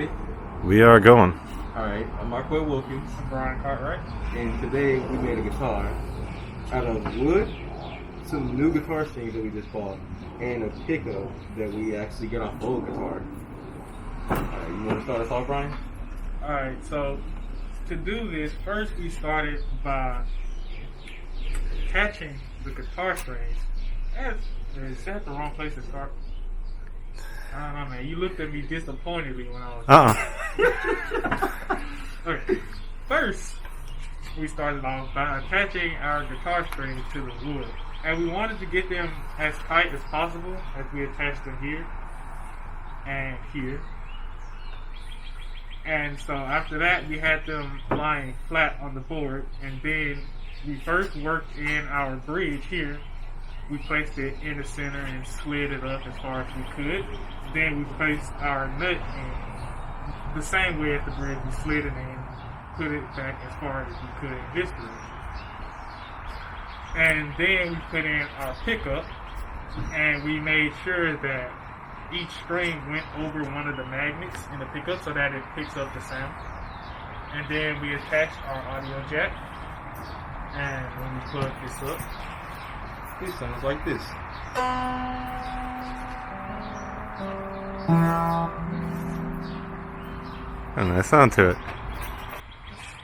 ready? We are going. Alright, I'm Marquette Wilkins. I'm Brian Cartwright. And today we made a guitar out of wood, some new guitar strings that we just bought, and a pickup that we actually get off old guitar. Alright, you want to start us off, Brian? Alright, so to do this, first we started by catching the guitar strings. Is that the wrong place to start? I don't know, man. You looked at me disappointedly when I was. Okay. First, we started off by attaching our guitar strings to the wood. And we wanted to get them as tight as possible as we attached them here and here. And so after that, we had them lying flat on the board. And then we first worked in our bridge here. We placed it in the center and slid it up as far as we could. Then we placed our nut in the same way as the bridge. We slid it in, put it back as far as we could in this bridge. And then we put in our pickup, and we made sure that each string went over one of the magnets in the pickup so that it picks up the sound. And then we attached our audio jack. And when we plug this up, It sounds like this. A nice sound to it.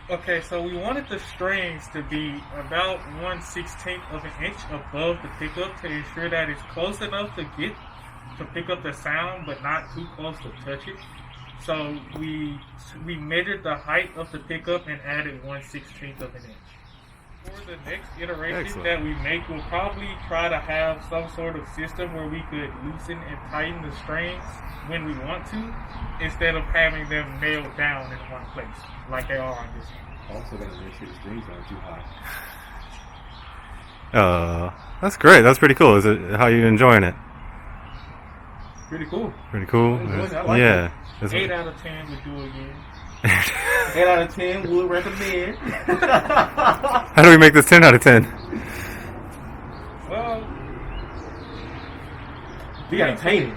okay, so we wanted the strings to be about 1/16 of an inch above the pickup to ensure that it's close enough to pick up the sound, but not too close to touch it. So we measured the height of the pickup and added 1/16 of an inch. For the next iteration Excellent. that we make, we'll probably try to have some sort of system where we could loosen and tighten the strings when we want to, instead of having them nailed down in one place like they are on this one. Also gotta make sure the strings aren't too high. That's great. That's pretty cool. Is it? How are you enjoying it? Pretty cool. Pretty cool. I like yeah. it. 8 out of 10 would do again. 8 out of 10 would recommend. How do we make this 10 out of 10? Well, We gotta paint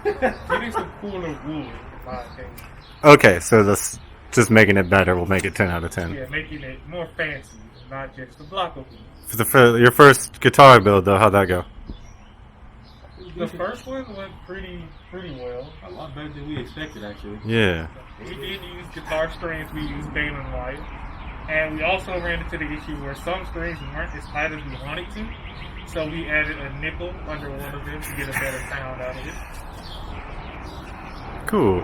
it. getting some cooler wood, in my opinion. Okay, so that's just making it better. We'll make it 10 out of 10. Yeah, making it more fancy, not just a block of wood. For your first guitar build, though, how'd that go? The first one went pretty well. A lot better than we expected, actually. Yeah. We did use guitar strings, we used baling wire. And we also ran into the issue where some strings weren't as tight as we wanted to. So we added a nickel under one of them to get a better sound out of it. Cool.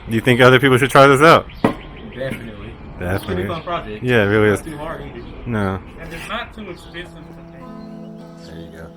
Do you think other people should try this out? Definitely. It's a pretty fun project. Yeah, it really Not is. too hard either. No. And it's not too expensive to make. There you go.